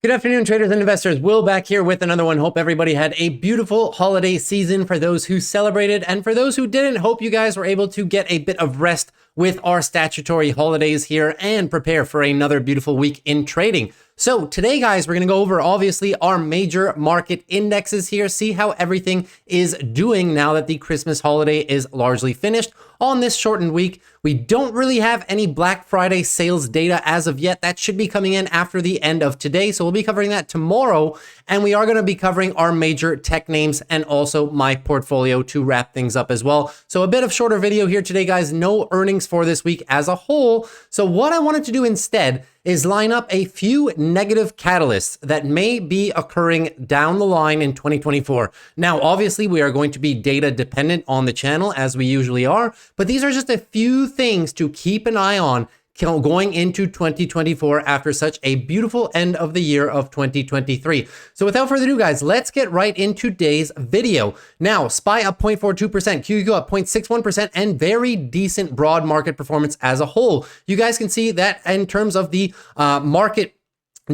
Good afternoon, traders and investors. Will back here with another one. Hope everybody had a beautiful holiday season for those who celebrated, and for those who didn't, hope you guys were able to get a bit of rest with our statutory holidays here and prepare for another beautiful week in trading. So today, guys, we're going to go over, obviously, our major market indexes here, see how everything is doing now that the Christmas holiday is largely finished. On this shortened week, we don't really have any Black Friday sales data as of yet. That should be coming in after the end of today. So we'll be covering that tomorrow. And we are going to be covering our major tech names and also my portfolio to wrap things up as well. So a bit of shorter video here today, guys. No earnings for this week as a whole. So what I wanted to do instead is line up a few negative catalysts that may be occurring down the line in 2024. Now, obviously, we are going to be data dependent on the channel as we usually are, but these are just a few things to keep an eye on going into 2024 after such a beautiful end of the year of 2023. So without further ado, guys, let's get right into today's video. Now, SPY up 0.42%, QQQ up 0.61%, and very decent broad market performance as a whole. You guys can see that in terms of the market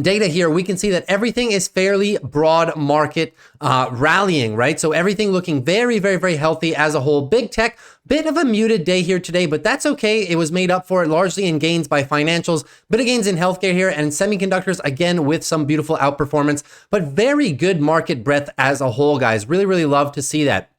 data here, we can see that everything is fairly broad market rallying, right? So everything looking very, very, very healthy as a whole. Big tech, bit of a muted day here today, but that's okay. It was made up for it largely in gains by financials, bit of gains in healthcare here, and semiconductors, again, with some beautiful outperformance, but very good market breadth as a whole, guys. Really, really love to see that.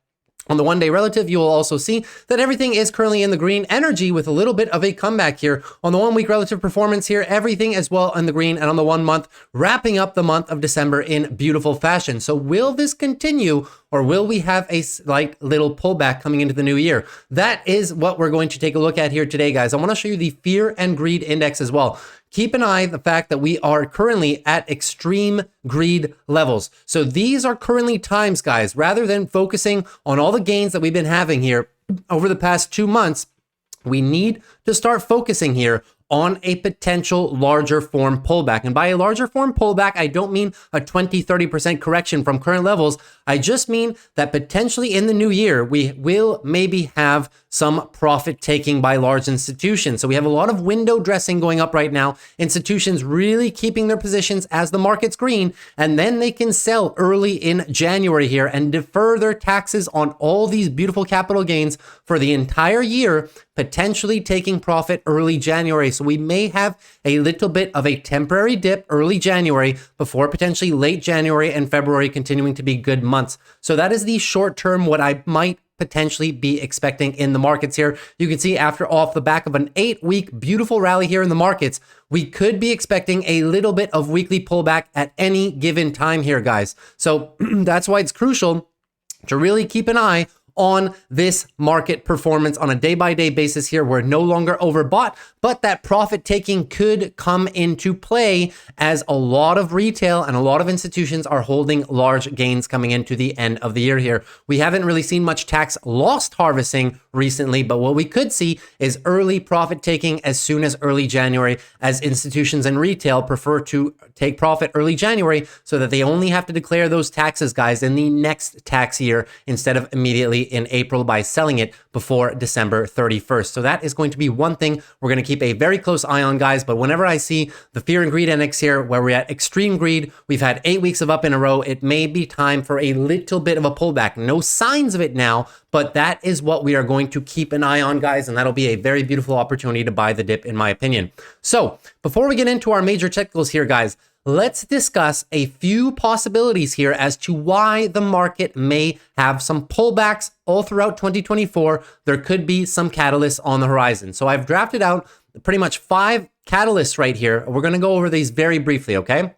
On the one-day relative, you will also see that everything is currently in the green. Energy with a little bit of a comeback here. On the one-week relative performance here, everything as well in the green. And on the 1 month, wrapping up the month of December in beautiful fashion. So will this continue, or will we have a slight little pullback coming into the new year? That is what we're going to take a look at here today, guys. I want to show you the fear and greed index as well. Keep an eye on the fact that we are currently at extreme greed levels. So these are currently times, guys, rather than focusing on all the gains that we've been having here over the past 2 months, we need to start focusing here on a potential larger form pullback. And by a larger form pullback, I don't mean a 20-30% correction from current levels. I just mean that potentially in the new year, we will maybe have some profit taking by large institutions. So we have a lot of window dressing going up right now. Institutions really keeping their positions as the market's green, and then they can sell early in January here and defer their taxes on all these beautiful capital gains for the entire year, potentially taking profit early January. So we may have a little bit of a temporary dip early January before potentially late January and February continuing to be good months. So that is the short term, what I might potentially be expecting in the markets here. You can see after off the back of an 8-week beautiful rally here in the markets, we could be expecting a little bit of weekly pullback at any given time here, guys. So that's why it's crucial to really keep an eye on this market performance on a day-by-day basis here. We're no longer overbought, but that profit taking could come into play as a lot of retail and a lot of institutions are holding large gains coming into the end of the year here. We haven't really seen much tax loss harvesting recently, but what we could see is early profit taking as soon as early January, as institutions and retail prefer to take profit early January so that they only have to declare those taxes, guys, in the next tax year instead of immediately in April by selling it before December 31st. So that is going to be one thing we're going to keep a very close eye on, guys. But whenever I see the fear and greed index here, where we're at extreme greed, we've had 8 weeks of up in a row, it may be time for a little bit of a pullback. No signs of it now, but that is what we are going to keep an eye on, guys. And that'll be a very beautiful opportunity to buy the dip, in my opinion. So before we get into our major technicals here, guys, let's discuss a few possibilities here as to why the market may have some pullbacks all throughout 2024. There could be some catalysts on the horizon. So I've drafted out pretty much 5 catalysts right here. We're going to go over these very briefly, okay?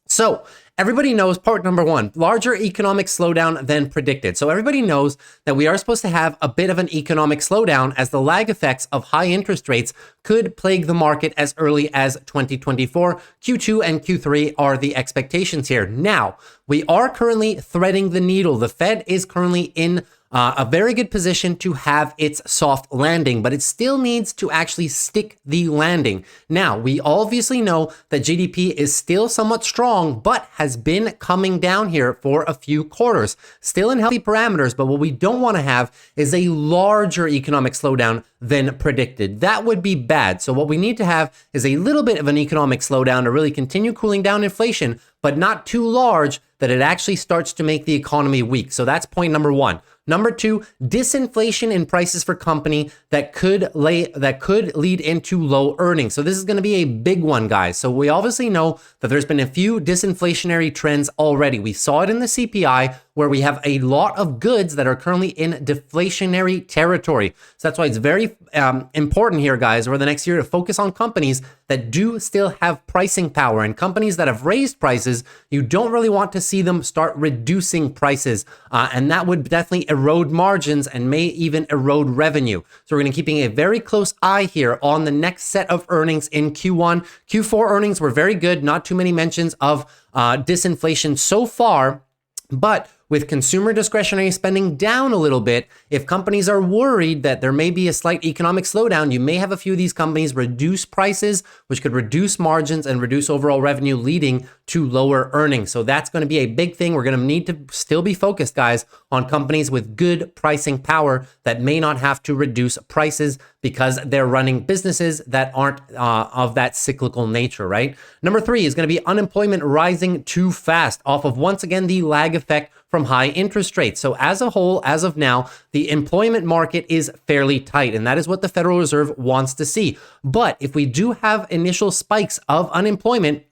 So everybody knows part number 1, larger economic slowdown than predicted. So everybody knows that we are supposed to have a bit of an economic slowdown as the lag effects of high interest rates could plague the market as early as 2024. Q2 and Q3 are the expectations here. Now, we are currently threading the needle. The Fed is currently in a very good position to have its soft landing, but it still needs to actually stick the landing. Now, we obviously know that GDP is still somewhat strong, but has been coming down here for a few quarters. Still in healthy parameters, but what we don't want to have is a larger economic slowdown than predicted. That would be bad. So what we need to have is a little bit of an economic slowdown to really continue cooling down inflation, but not too large that it actually starts to make the economy weak. So that's point number one. Number two, disinflation in prices for company that could lead into low earnings. So this is going to be a big one, guys. So we obviously know that there's been a few disinflationary trends already. We saw it in the CPI, where we have a lot of goods that are currently in deflationary territory. So that's why it's very important here, guys, over the next year to focus on companies that do still have pricing power, and companies that have raised prices, you don't really want to see them start reducing prices. And that would definitely erode margins and may even erode revenue. So we're going to keeping a very close eye here on the next set of earnings in Q1. Q4 earnings were very good. Not too many mentions of disinflation so far, but with consumer discretionary spending down a little bit, if companies are worried that there may be a slight economic slowdown, you may have a few of these companies reduce prices, which could reduce margins and reduce overall revenue, leading to lower earnings. So that's going to be a big thing. We're going to need to still be focused, guys, on companies with good pricing power that may not have to reduce prices because they're running businesses that aren't of that cyclical nature, right? Number three is going to be unemployment rising too fast off of, once again, the lag effect from high interest rates. So as a whole, as of now, the employment market is fairly tight, and that is what the Federal Reserve wants to see. But if we do have initial spikes of unemployment,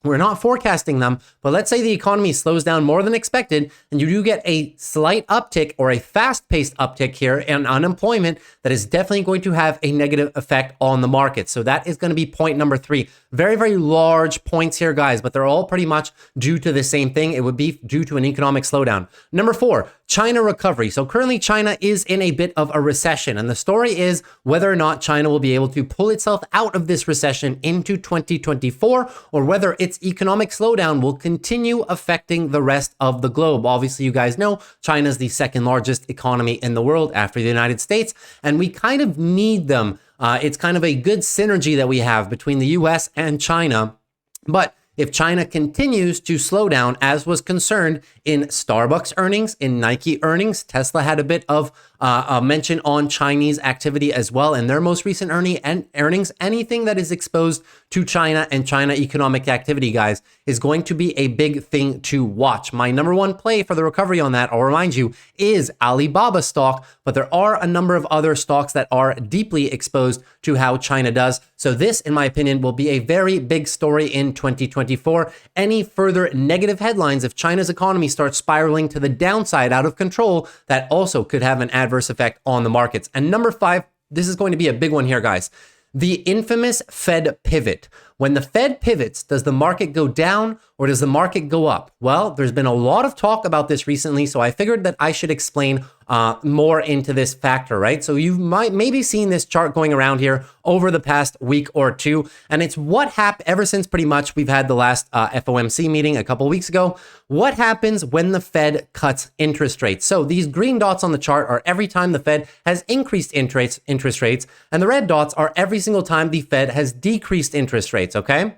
we're not forecasting them, but let's say the economy slows down more than expected, and you do get a slight uptick or a fast-paced uptick here in unemployment, that is definitely going to have a negative effect on the market. So that is going to be point number three. Very, very large points here, guys, but they're all pretty much due to the same thing. It would be due to an economic slowdown. Number four, China recovery. So currently China is in a bit of a recession, and the story is whether or not China will be able to pull itself out of this recession into 2024, or whether its economic slowdown will continue affecting the rest of the globe. Obviously, you guys know China is the second largest economy in the world after the United States, and we kind of need them. It's kind of a good synergy that we have between the US and China. But if China continues to slow down, as was concerned in Starbucks earnings, in Nike earnings, Tesla had a bit of a mention on Chinese activity as well in their most recent earnings. Anything that is exposed to China and China economic activity, guys, is going to be a big thing to watch. My number one play for the recovery on that, I'll remind you, is Alibaba stock, but there are a number of other stocks that are deeply exposed to how China does. So this, in my opinion, will be a very big story in 2024. Any further negative headlines, if China's economy starts spiraling to the downside out of control, that also could have an adverse effect on the markets. And number five, this is going to be a big one here, guys. The infamous Fed pivot. When the Fed pivots, does the market go down or does the market go up? Well, there's been a lot of talk about this recently, so I figured that I should explain more into this factor, right? So you've maybe seen this chart going around here over the past week or two, and it's what happened ever since pretty much we've had the last FOMC meeting a couple weeks ago. What happens when the Fed cuts interest rates? So these green dots on the chart are every time the Fed has increased interest rates, and the red dots are every single time the Fed has decreased interest rates, okay?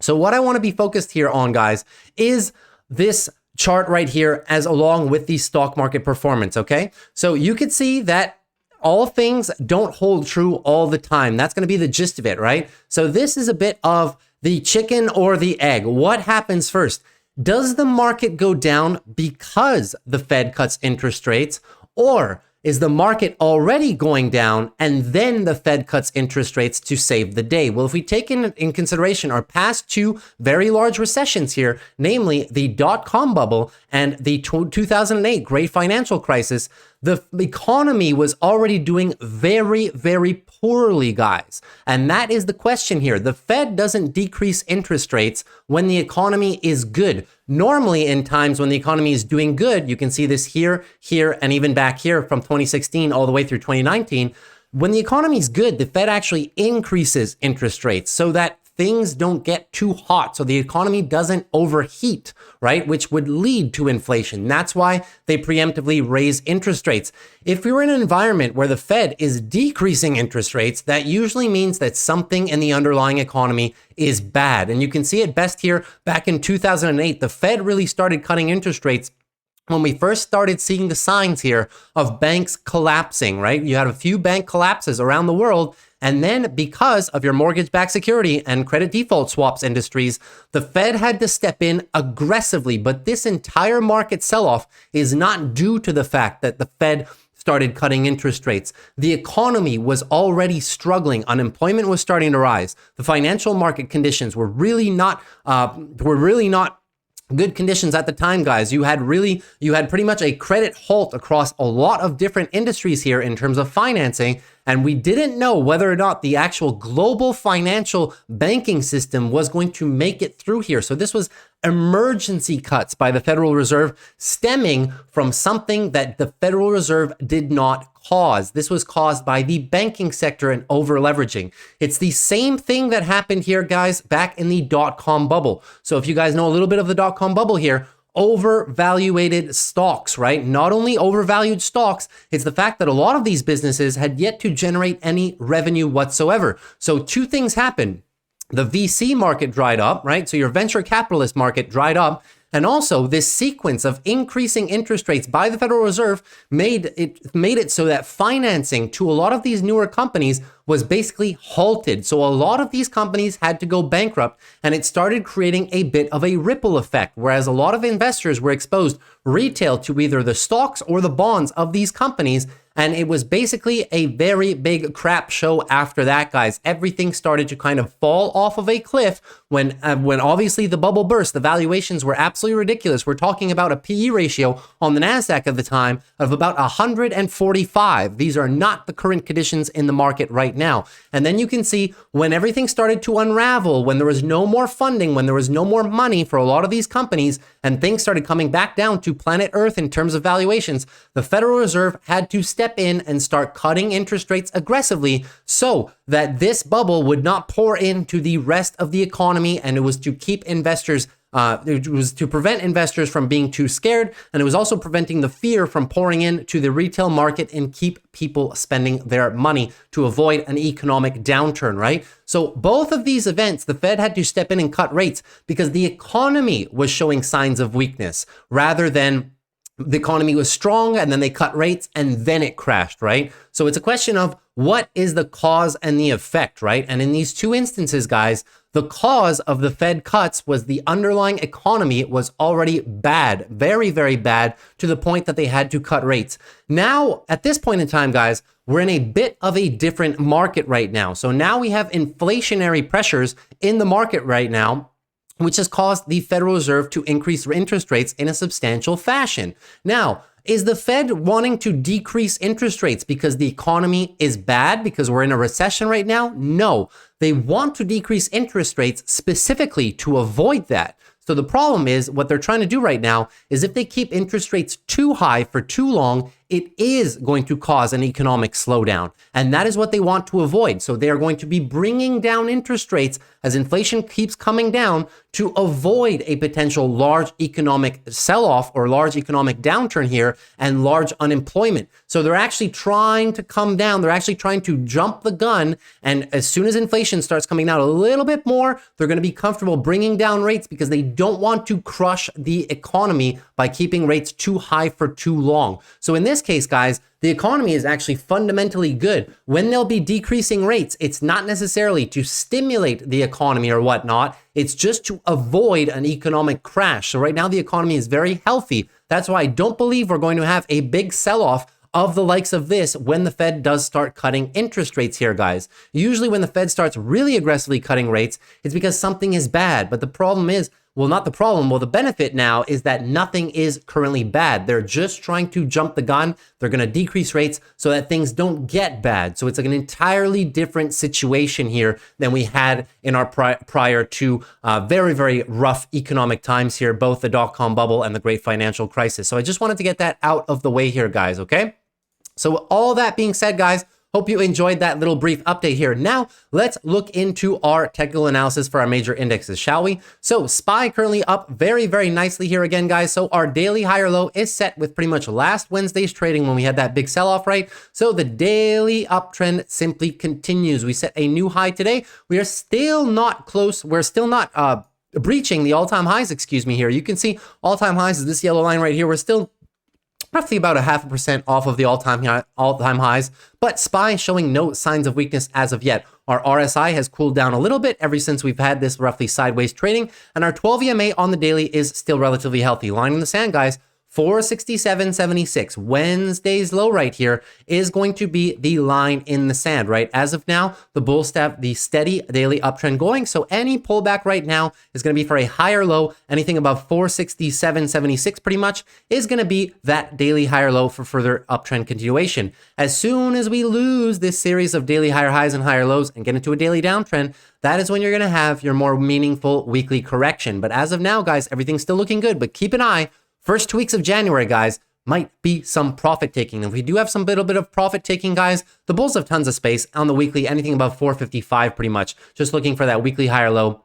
So what I want to be focused here on, guys, is this chart right here, as along with the stock market performance, okay? So you could see that all things don't hold true all the time. That's going to be the gist of it, right? So this is a bit of the chicken or the egg. What happens first? Does the market go down because the Fed cuts interest rates, or is the market already going down and then the Fed cuts interest rates to save the day? Well, if we take in consideration our past two very large recessions here, namely the dot-com bubble and the 2008 great financial crisis, the economy was already doing very, very poorly, guys. And that is the question here. The Fed doesn't decrease interest rates when the economy is good. Normally, in times when the economy is doing good, you can see this here, and even back here from 2016 all the way through 2019. When the economy is good, the Fed actually increases interest rates so that things don't get too hot, so the economy doesn't overheat, right? Which would lead to inflation. That's why they preemptively raise interest rates. If you're in an environment where the Fed is decreasing interest rates, that usually means that something in the underlying economy is bad. And you can see it best here back in 2008. The Fed really started cutting interest rates when we first started seeing the signs here of banks collapsing, right? You had a few bank collapses around the world. And then because of your mortgage-backed security and credit default swaps industries, the Fed had to step in aggressively. But this entire market sell-off is not due to the fact that the Fed started cutting interest rates. The economy was already struggling. Unemployment was starting to rise. The financial market conditions were really not good conditions at the time, guys. You had pretty much a credit halt across a lot of different industries here in terms of financing. And we didn't know whether or not the actual global financial banking system was going to make it through here. So this was emergency cuts by the Federal Reserve stemming from something that the Federal Reserve did not cause. This was caused by the banking sector and over leveraging. It's the same thing that happened here, guys, back in the dot-com bubble. So if you guys know a little bit of the dot-com bubble here, overvaluated stocks, right? Not only overvalued stocks, it's the fact that a lot of these businesses had yet to generate any revenue whatsoever. So two things happened. The VC market dried up, right? So your venture capitalist market dried up. And also this sequence of increasing interest rates by the Federal Reserve made it so that financing to a lot of these newer companies was basically halted. So a lot of these companies had to go bankrupt, and it started creating a bit of a ripple effect, whereas a lot of investors were exposed retail to either the stocks or the bonds of these companies. And it was basically a very big crap show after that, guys. Everything started to kind of fall off of a cliff when obviously the bubble burst. The valuations were absolutely ridiculous. We're talking about a PE ratio on the NASDAQ at the time of about 145. These are not the current conditions in the market right now. And then you can see when everything started to unravel, when there was no more funding, when there was no more money for a lot of these companies, and things started coming back down to planet Earth in terms of valuations, the Federal Reserve had to step in and start cutting interest rates aggressively so that this bubble would not pour into the rest of the economy. And it was to keep investors, it was to prevent investors from being too scared. And it was also preventing the fear from pouring into the retail market and keep people spending their money to avoid an economic downturn, right? So both of these events, the Fed had to step in and cut rates because the economy was showing signs of weakness rather than the economy was strong and then they cut rates and then it crashed, right? So it's a question of what is the cause and the effect, right? And in these two instances, guys, the cause of the Fed cuts was the underlying economy was already bad, very, very bad, to the point that they had to cut rates. Now, at this point in time, guys, we're in a bit of a different market right now. So now we have inflationary pressures in the market right now, which has caused the Federal Reserve to increase interest rates in a substantial fashion. Now, is the Fed wanting to decrease interest rates because the economy is bad, because we're in a recession right now? No, they want to decrease interest rates specifically to avoid that. So the problem is what they're trying to do right now is if they keep interest rates too high for too long, it is going to cause an economic slowdown. And that is what they want to avoid. So they are going to be bringing down interest rates as inflation keeps coming down to avoid a potential large economic sell-off or large economic downturn here and large unemployment. So they're actually trying to come down. They're actually trying to jump the gun. And as soon as inflation starts coming down a little bit more, they're going to be comfortable bringing down rates because they don't want to crush the economy by keeping rates too high for too long. So in this case, guys, the economy is actually fundamentally good. When they'll be decreasing rates, it's not necessarily to stimulate the economy or whatnot. It's just to avoid an economic crash. So right now, the economy is very healthy. That's why I don't believe we're going to have a big sell-off of the likes of this when the Fed does start cutting interest rates here, guys. Usually when the Fed starts really aggressively cutting rates, it's because something is bad. But the problem is, well, not the problem. Well, the benefit now is that nothing is currently bad. They're just trying to jump the gun. They're going to decrease rates so that things don't get bad. So it's like an entirely different situation here than we had in our prior to very, very rough economic times here, both the dot-com bubble and the great financial crisis. So I just wanted to get that out of the way here, guys, okay? So all that being said, guys, Hope you enjoyed that little brief update here. Now, let's look into our technical analysis for our major indexes, shall we? So SPY currently up very, very nicely here again, guys. So our daily higher low is set with pretty much last Wednesday's trading when we had that big sell-off, right? So the daily uptrend simply continues. We set a new high today. We are still not close. We're still not breaching the all-time highs, excuse me here. You can see all-time highs is this yellow line right here. We're still roughly about 0.5% off of the all-time highs, but SPY showing no signs of weakness as of yet. Our RSI has cooled down a little bit ever since we've had this roughly sideways trading, and our 12 EMA on the daily is still relatively healthy. Line in the sand, guys. 467.76. Wednesday's low right here is going to be the line in the sand, right? As of now, the bulls have the steady daily uptrend going. So any pullback right now is going to be for a higher low. Anything above 467.76 pretty much is going to be that daily higher low for further uptrend continuation. As soon as we lose this series of daily higher highs and higher lows and get into a daily downtrend, that is when you're going to have your more meaningful weekly correction. But as of now, guys, everything's still looking good, but keep an eye. First 2 weeks of January, guys, might be some profit taking. If we do have some little bit of profit taking, guys, the bulls have tons of space on the weekly, anything above 455 pretty much. Just looking for that weekly higher low,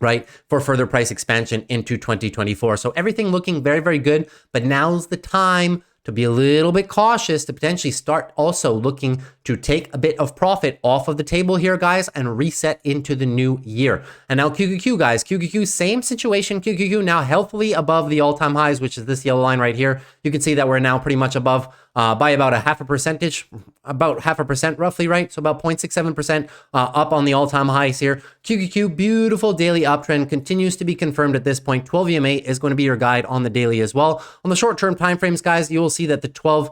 right, for further price expansion into 2024. So everything looking very, very good, but now's the time to be a little bit cautious, to potentially start also looking to take a bit of profit off of the table here, guys, and reset into the new year. And now QQQ, guys, QQQ, same situation. QQQ now healthily above the all-time highs, which is this yellow line right here. You can see that we're now pretty much above by about 0.5% roughly, right? So about 0.67% up on the all-time highs here. QQQ, beautiful daily uptrend, continues to be confirmed at this point. 12 EMA is going to be your guide on the daily as well. On the short-term timeframes, guys, you will see that the 12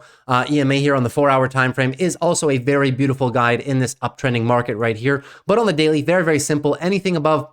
EMA here on the 4-hour time frame is also a very beautiful guide in this uptrending market right here. But on the daily, very, very simple. Anything above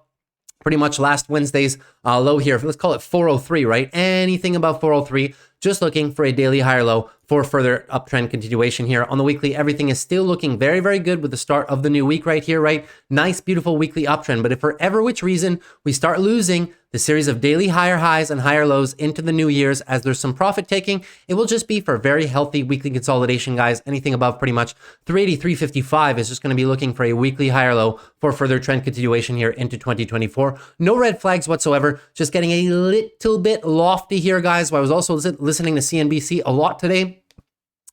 pretty much last Wednesday's low here, let's call it 403, right? Anything above 403, just looking for a daily higher low for further uptrend continuation here. On the weekly, everything is still looking very, very good with the start of the new week right here, right? Nice, beautiful weekly uptrend. But if for ever which reason we start losing the series of daily higher highs and higher lows into the new years as there's some profit taking, it will just be for very healthy weekly consolidation, guys. Anything above pretty much 380, 355 is just going to be looking for a weekly higher low for further trend continuation here into 2024. No red flags whatsoever, just getting a little bit lofty here, guys. I was also listening to CNBC a lot today.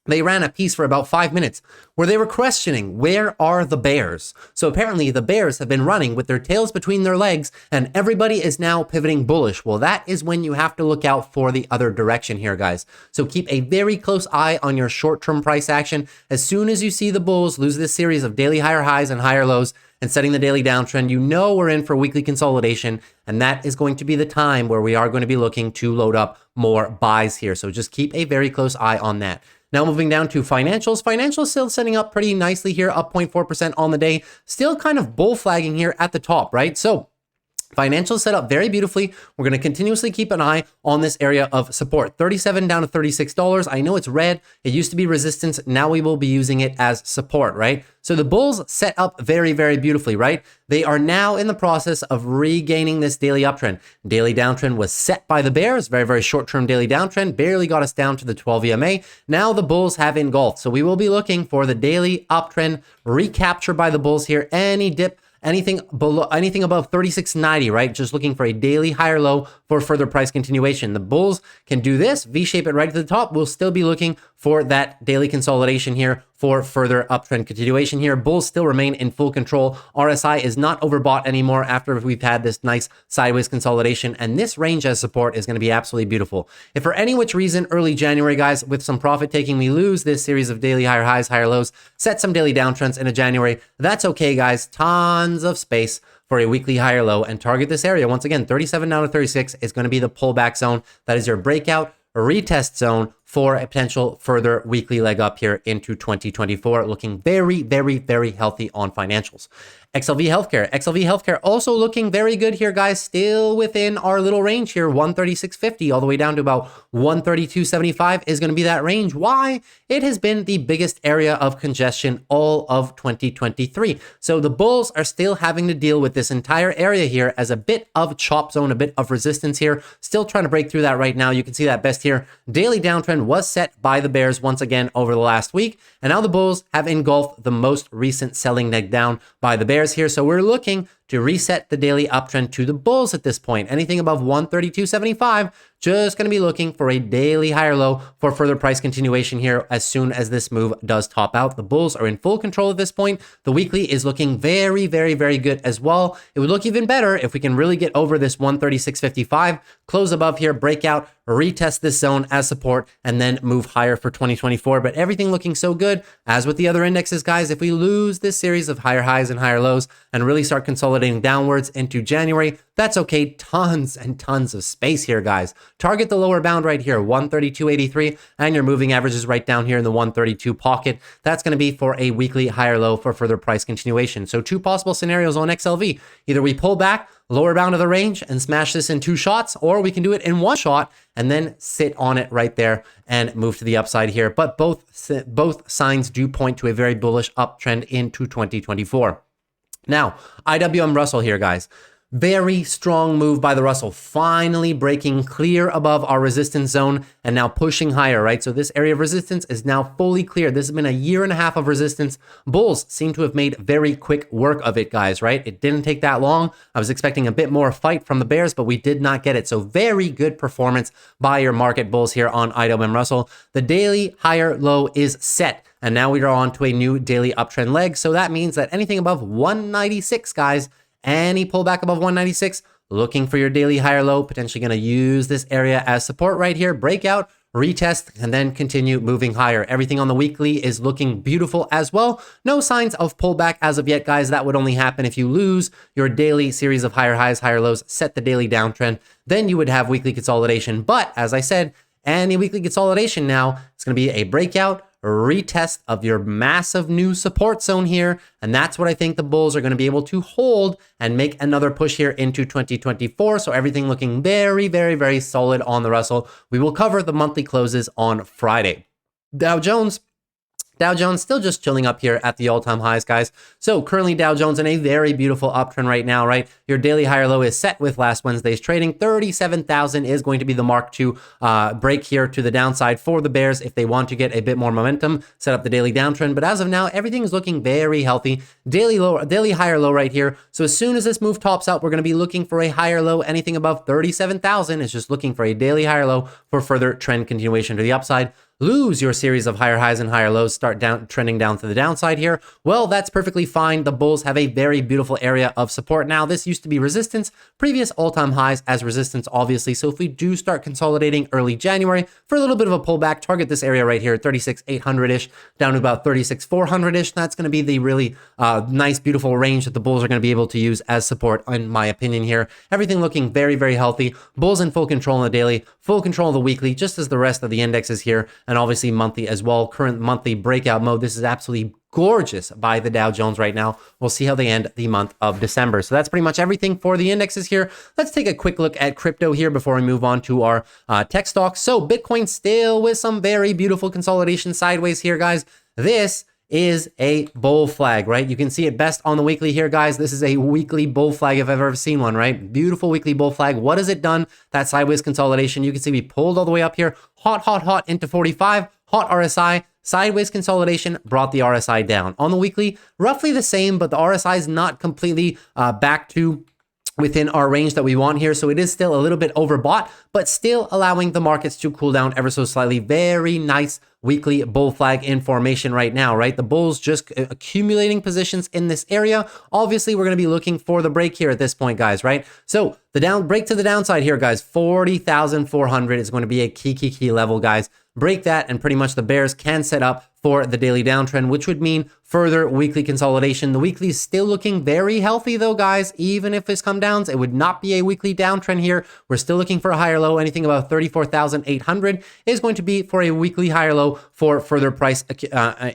They ran a piece for about 5 minutes where they were questioning, where are the bears? So apparently the bears have been running with their tails between their legs and everybody is now pivoting bullish. Well, that is when you have to look out for the other direction here, guys. So keep a very close eye on your short-term price action. As soon as you see the bulls lose this series of daily higher highs and higher lows and setting the daily downtrend, you know we're in for weekly consolidation, and that is going to be the time where we are going to be looking to load up more buys here. So just keep a very close eye on that. Now moving down to financials. Financials still setting up pretty nicely here, up 0.4% on the day. Still kind of bull flagging here at the top, right? So financials set up very beautifully. We're going to continuously keep an eye on this area of support. 37 down to $36. I know it's red. It used to be resistance. Now we will be using it as support, right? So the bulls set up very, very beautifully, right? They are now in the process of regaining this daily uptrend. Daily downtrend was set by the bears. Very, very short-term daily downtrend. Barely got us down to the 12 EMA. Now the bulls have engulfed. So we will be looking for the daily uptrend recapture by the bulls here. Any dip, anything below, anything above 36.90, right? Just looking for a daily higher low for further price continuation. The bulls can do this, V-shape it right to the top. We'll still be looking for that daily consolidation here for further uptrend continuation here. Bulls still remain in full control. RSI is not overbought anymore after we've had this nice sideways consolidation, and this range as support is going to be absolutely beautiful. If for any which reason early January, guys, with some profit taking, we lose this series of daily higher highs, higher lows, set some daily downtrends into January, that's okay, guys. Tons of space for a weekly higher low, and target this area. Once again, 37 down to 36 is going to be the pullback zone. That is your breakout retest zone for a potential further weekly leg up here into 2024, looking very, very, very healthy on financials. XLV Healthcare. XLV Healthcare also looking very good here, guys. Still within our little range here, 136.50 all the way down to about 132.75 is going to be that range. Why? It has been the biggest area of congestion all of 2023. So the bulls are still having to deal with this entire area here as a bit of chop zone, a bit of resistance here. Still trying to break through that right now. You can see that best here. Daily downtrend downtrend was set by the bears once again over the last week. And now the bulls have engulfed the most recent selling leg down by the bears here. So we're looking to reset the daily uptrend to the bulls at this point. Anything above 132.75, just going to be looking for a daily higher low for further price continuation here as soon as this move does top out. The bulls are in full control at this point. The weekly is looking very, very, very good as well. It would look even better if we can really get over this 136.55, close above here, breakout, retest this zone as support, and then move higher for 2024. But everything looking so good. As with the other indexes, guys, if we lose this series of higher highs and higher lows and really start consolidating downwards into January, that's okay. Tons and tons of space here, guys. Target the lower bound right here, 132.83, and your moving average is right down here in the 132 pocket. That's going to be for a weekly higher low for further price continuation. So two possible scenarios on XLV. Either we pull back, lower bound of the range and smash this in 2 shots, or we can do it in 1 shot and then sit on it right there and move to the upside here. But both signs do point to a very bullish uptrend into 2024. Now, IWM Russell here, guys. Very strong move by the Russell, finally breaking clear above our resistance zone and now pushing higher, right? So this area of resistance is now fully clear. This has been a year and a half of resistance. Bulls seem to have made very quick work of it, guys, right? It didn't take that long. I was expecting a bit more fight from the bears, but we did not get it. So very good performance by your market bulls here on IWM Russell. The daily higher low is set. And now we are on to a new daily uptrend leg. So that means that anything above 196, guys, any pullback above 196, looking for your daily higher low, potentially going to use this area as support right here, breakout, retest, and then continue moving higher. Everything on the weekly is looking beautiful as well. No signs of pullback as of yet, guys. That would only happen if you lose your daily series of higher highs, higher lows, set the daily downtrend. Then you would have weekly consolidation. But as I said, any weekly consolidation now, it's going to be a breakout, retest of your massive new support zone here. And that's what I think the bulls are going to be able to hold and make another push here into 2024. So everything looking very, very, very solid on the Russell. We will cover the monthly closes on Friday. Dow Jones still just chilling up here at the all-time highs, guys. So currently Dow Jones in a very beautiful uptrend right now, right? Your daily higher low is set with last Wednesday's trading. 37,000 is going to be the mark to break here to the downside for the bears if they want to get a bit more momentum, set up the daily downtrend. But as of now, everything is looking very healthy. Daily higher low right here. So as soon as this move tops out, we're going to be looking for a higher low. Anything above 37,000 is just looking for a daily higher low for further trend continuation to the upside. Lose your series of higher highs and higher lows, start trending down to the downside here. Well, that's perfectly fine. The bulls have a very beautiful area of support now. This used to be resistance, previous all-time highs as resistance, obviously. So if we do start consolidating early January for a little bit of a pullback, target this area right here, 36,800-ish down to about 36,400-ish. That's going to be the really nice, beautiful range that the bulls are going to be able to use as support, in my opinion here. Everything looking very, very healthy. Bulls in full control on the daily, full control of the weekly, just as the rest of the indexes here. And obviously monthly as well. Current monthly breakout mode. This is absolutely gorgeous by the Dow Jones right now. We'll see how they end the month of December. So that's pretty much everything for the indexes here. Let's take a quick look at crypto here before we move on to our tech stocks. So Bitcoin still with some very beautiful consolidation sideways here, guys. This is a bull flag, right? You can see it best on the weekly here, guys. This is a weekly bull flag if I've ever seen one, right? Beautiful weekly bull flag. What has it done? That sideways consolidation. You can see we pulled all the way up here, hot into 45, hot RSI, sideways consolidation brought the RSI down. On the weekly, roughly the same, but the RSI is not completely back to within our range that we want here. So it is still a little bit overbought, but still allowing the markets to cool down ever so slightly. Very nice weekly bull flag in formation right now, right? The bulls just accumulating positions in this area. Obviously, we're going to be looking for the break here at this point, guys, right? So the break to the downside here, guys, 40,400 is going to be a key level, guys. Break that, and pretty much the bears can set up for the daily downtrend, which would mean further weekly consolidation. The weekly is still looking very healthy though, guys. Even if this come down, it would not be a weekly downtrend here. We're still looking for a higher low. Anything about 34,800 is going to be for a weekly higher low for further price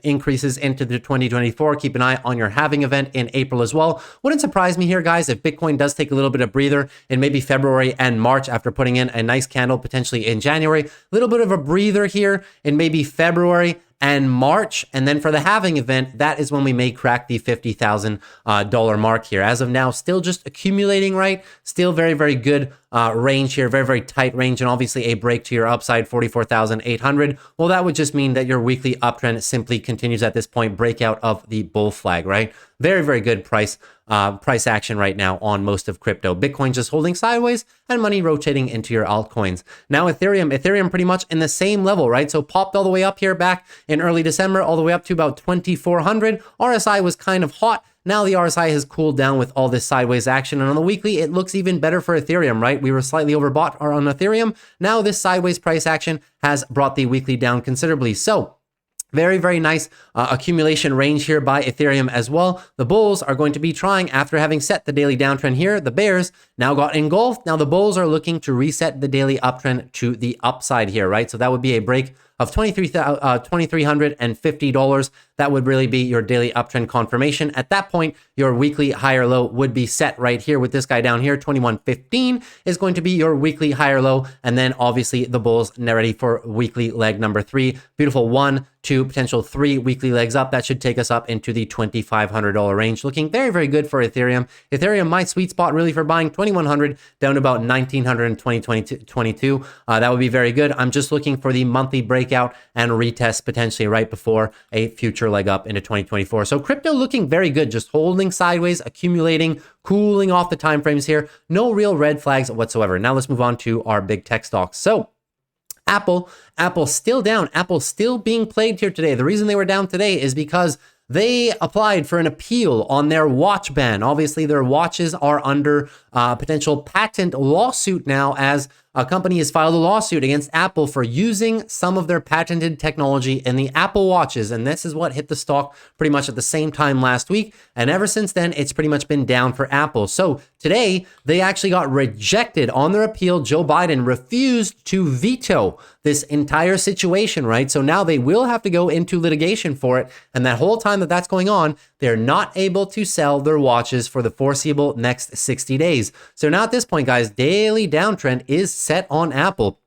increases into the 2024. Keep an eye on your halving event in April as well. Wouldn't surprise me here, guys, if Bitcoin does take a little bit of breather in maybe February and March after putting in a nice candle potentially in January. A little bit of a breather here in maybe February and March. And then for the halving event, that is when we may crack the $50,000 mark here. As of now, still just accumulating, right? Still very, very good range here, very, very tight range, and obviously a break to your upside, 44,800. Well, that would just mean that your weekly uptrend simply continues at this point, breakout of the bull flag, right? Very, very good price action right now on most of crypto. Bitcoin just holding sideways and money rotating into your altcoins. Now Ethereum pretty much in the same level, right? So popped all the way up here back in early December, all the way up to about 2,400. RSI was kind of hot. Now the RSI has cooled down with all this sideways action. And on the weekly, it looks even better for Ethereum, right? We were slightly overbought on Ethereum. Now this sideways price action has brought the weekly down considerably. So very, very nice accumulation range here by Ethereum as well. The bulls are going to be trying, after having set the daily downtrend here, the bears now got engulfed. Now the bulls are looking to reset the daily uptrend to the upside here, right? So that would be a break of $2,350. That would really be your daily uptrend confirmation. At that point, your weekly higher low would be set right here with this guy down here. 2115 is going to be your weekly higher low. And then obviously the bulls ready for weekly leg number 3. Beautiful 1, 2, potential 3 weekly legs up. That should take us up into the $2,500 range. Looking very, very good for Ethereum. Ethereum, my sweet spot really for buying 2,100 down to about 1,900 in 2022. That would be very good. I'm just looking for the monthly breakout and retest potentially right before a future leg up into 2024. So crypto looking very good, just holding sideways, accumulating, cooling off the time frames here. No real red flags whatsoever. Now let's move on to our big tech stocks. So Apple still down. Apple still being plagued here today. The reason they were down today is because they applied for an appeal on their watch ban. Obviously, their watches are under potential patent lawsuit now, as a company has filed a lawsuit against Apple for using some of their patented technology in the Apple Watches. And this is what hit the stock pretty much at the same time last week. And ever since then, it's pretty much been down for Apple. So today, they actually got rejected on their appeal. Joe Biden refused to veto this entire situation, right? So now they will have to go into litigation for it. And that whole time that that's going on, they're not able to sell their watches for the foreseeable next 60 days. So now at this point, guys, daily downtrend is set on Apple.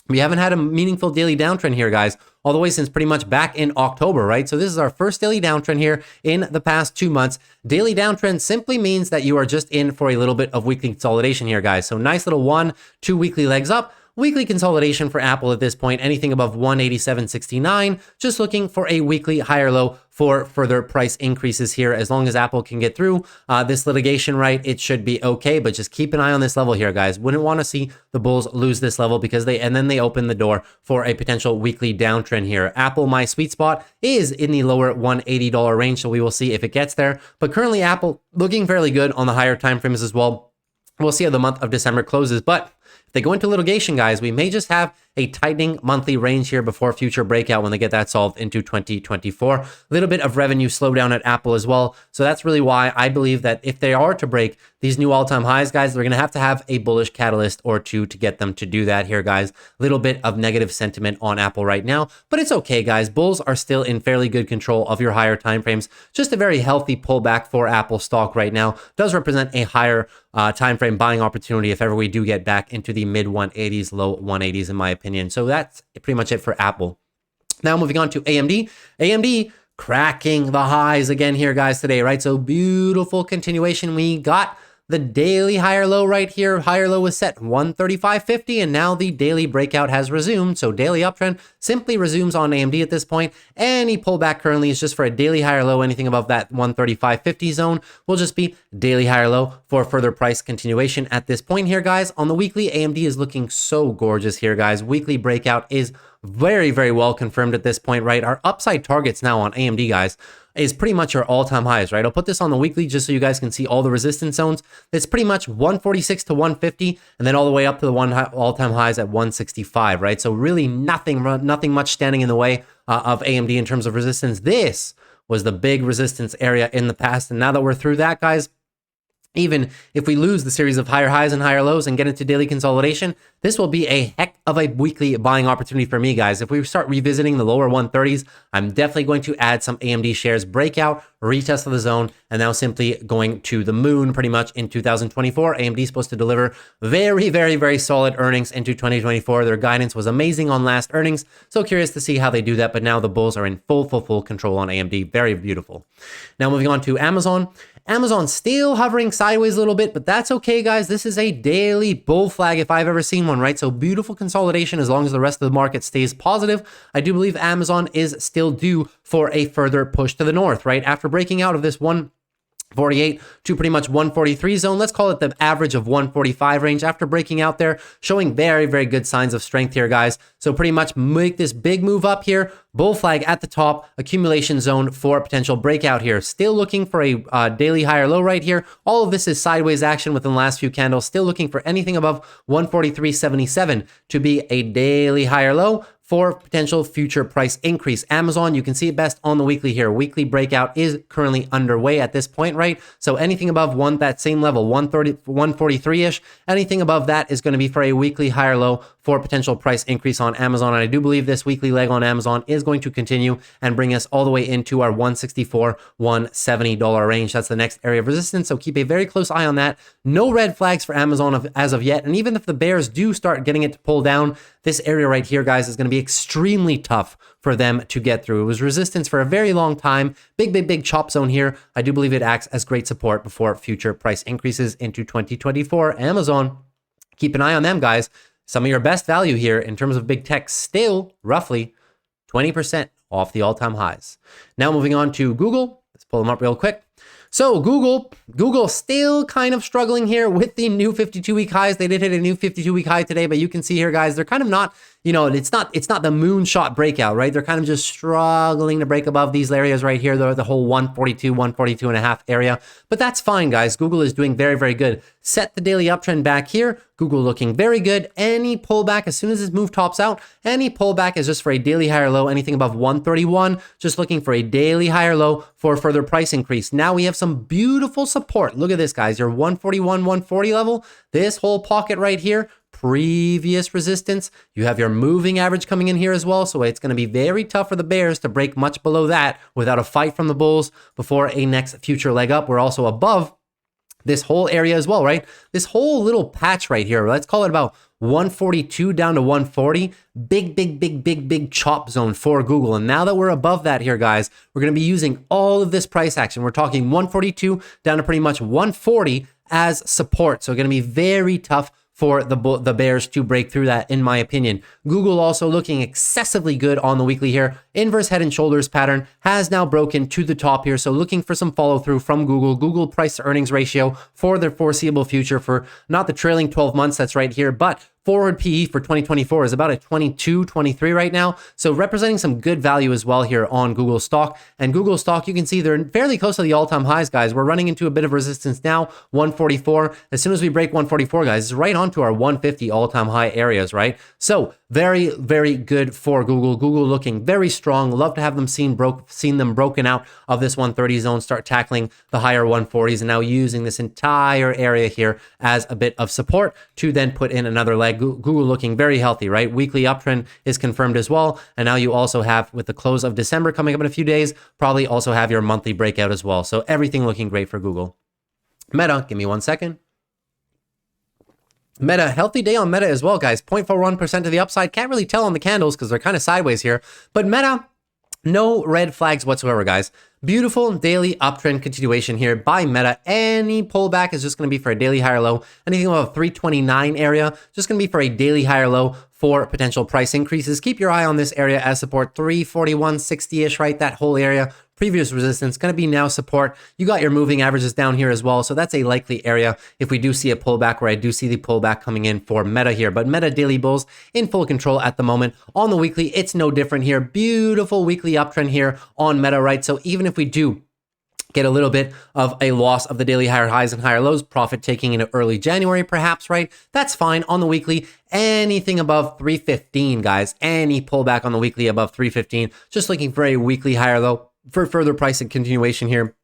We haven't had a meaningful daily downtrend here, guys, all the way since pretty much back in October, right? So this is our first daily downtrend here in the past 2 months. Daily downtrend simply means that you are just in for a little bit of weekly consolidation here, guys. So nice little 1, 2 weekly legs up. Weekly consolidation for Apple at this point, anything above 187.69, just looking for a weekly higher low for further price increases here. As long as Apple can get through this litigation, right, it should be okay. But just keep an eye on this level here, guys. Wouldn't want to see the bulls lose this level, because then they open the door for a potential weekly downtrend here. Apple, my sweet spot, is in the lower $180 range, so we will see if it gets there. But currently, Apple looking fairly good on the higher time frames as well. We'll see how the month of December closes, but if they go into litigation, guys, we may just have a tightening monthly range here before future breakout when they get that solved into 2024. A little bit of revenue slowdown at Apple as well. So that's really why I believe that if they are to break these new all-time highs, guys, they're going to have a bullish catalyst or two to get them to do that here, guys. A little bit of negative sentiment on Apple right now, but it's okay, guys. Bulls are still in fairly good control of your higher time frames. Just a very healthy pullback for Apple stock right now. Does represent a higher time frame buying opportunity if ever we do get back into the mid 180s, low 180s, in my opinion. So that's pretty much it for Apple. Now moving on to AMD. AMD cracking the highs again here, guys, today, right? So beautiful continuation. We got the daily higher low right here. Higher low was set 135.50, and now the daily breakout has resumed. So daily uptrend simply resumes on AMD at this point. Any pullback currently is just for a daily higher low. Anything above that 135.50 zone will just be daily higher low for further price continuation at this point here, guys. On the weekly, AMD is looking so gorgeous here, guys. Weekly breakout is very, very well confirmed at this point, right? Our upside targets now on AMD, guys, is pretty much our all-time highs, right? I'll put this on the weekly just so you guys can see all the resistance zones. It's pretty much 146 to 150, and then all the way up to the all-time highs at 165, right? So really nothing much standing in the way of AMD in terms of resistance. This was the big resistance area in the past, and now that we're through that, guys, even if we lose the series of higher highs and higher lows and get into daily consolidation, this will be a heck of a weekly buying opportunity for me, guys. If we start revisiting the lower 130s, I'm definitely going to add some AMD shares, breakout, retest of the zone, and now simply going to the moon pretty much in 2024. AMD is supposed to deliver very, very, very solid earnings into 2024. Their guidance was amazing on last earnings. So curious to see how they do that. But now the bulls are in full control on AMD. Very beautiful. Now moving on to Amazon. Amazon still hovering sideways a little bit, but that's okay, guys. This is a daily bull flag if I've ever seen one, right? So beautiful consolidation as long as the rest of the market stays positive. I do believe Amazon is still due for a further push to the north, right? After breaking out of this 148 to pretty much 143 zone. Let's call it the average of 145 range after breaking out there, showing very, very good signs of strength here, guys. So pretty much make this big move up here, bull flag at the top, accumulation zone for potential breakout here. Still looking for a daily higher low right here. All of this is sideways action within the last few candles. Still looking for anything above 143.77 to be a daily higher low for potential future price increase. Amazon, you can see it best on the weekly here. Weekly breakout is currently underway at this point, right? So anything above that same level, 143-ish, anything above that is going to be for a weekly higher low for potential price increase on Amazon. And I do believe this weekly leg on Amazon is going to continue and bring us all the way into our $164, $170 range. That's the next area of resistance. So keep a very close eye on that. No red flags for Amazon as of yet. And even if the bears do start getting it to pull down, this area right here, guys, is going to be extremely tough for them to get through. It was resistance for a very long time. Big chop zone here. I do believe it acts as great support before future price increases into 2024. Amazon, keep an eye on them, guys. Some of your best value here in terms of big tech, still roughly 20% off the all-time highs. Now moving on to Google. Let's pull them up real quick. So Google still kind of struggling here with the new 52-week highs. They did hit a new 52-week high today, but you can see here, guys, they're kind of not, it's not the moonshot breakout, right? They're kind of just struggling to break above these areas right here, the whole 142 and a half area. But that's fine, guys. Google is doing very, very good. Set the daily uptrend back here. Google looking very good. Any pullback, as soon as this move tops out, any pullback is just for a daily higher low. Anything above 131, just looking for a daily higher low for further price increase. Now we have some beautiful support. Look at this, guys. Your 141, 140 level, this whole pocket right here, previous resistance. You have your moving average coming in here as well. So it's going to be very tough for the bears to break much below that without a fight from the bulls before a next future leg up. We're also above this whole area as well, right? This whole little patch right here, let's call it about 142 down to 140, big chop zone for Google. And now that we're above that here, guys, we're going to be using all of this price action. We're talking 142 down to pretty much 140 as support. So going to be very tough for the bears to break through that, in my opinion. Google also looking excessively good on the weekly here. Inverse head and shoulders pattern has now broken to the top here. So looking for some follow through from Google. Google price to earnings ratio for the foreseeable future, for not the trailing 12 months, that's right here, but forward PE for 2024 is about a 22, 23 right now. So representing some good value as well here on Google stock. And Google stock, you can see they're fairly close to the all-time highs, guys. We're running into a bit of resistance now, 144. As soon as we break 144, guys, it's right onto our 150 all-time high areas, right? So very, very good for Google. Google looking very strong. Love to have them seen them broken out of this 130 zone, start tackling the higher 140s, and now using this entire area here as a bit of support to then put in another leg. Google looking very healthy, right? Weekly uptrend is confirmed as well. And now you also have, with the close of December coming up in a few days, probably also have your monthly breakout as well. So everything looking great for Google. Meta, give me 1 second. Meta, healthy day on Meta as well, guys. 0.41% to the upside. Can't really tell on the candles because they're kind of sideways here. But Meta, no red flags whatsoever, guys. Beautiful daily uptrend continuation here by Meta. Any pullback is just going to be for a daily higher low. Anything above 329 area, just going to be for a daily higher low for potential price increases. Keep your eye on this area as support. 341.60-ish, right? That whole area. Previous resistance going to be now support. You got your moving averages down here as well. So that's a likely area if we do see a pullback, where I do see the pullback coming in for Meta here. But Meta daily bulls in full control at the moment. On the weekly, it's no different here. Beautiful weekly uptrend here on Meta, right? So even if we do get a little bit of a loss of the daily higher highs and higher lows, profit taking into early January perhaps, right? That's fine. On the weekly, anything above 315, guys, any pullback on the weekly above 315, just looking for a weekly higher low for further price and continuation here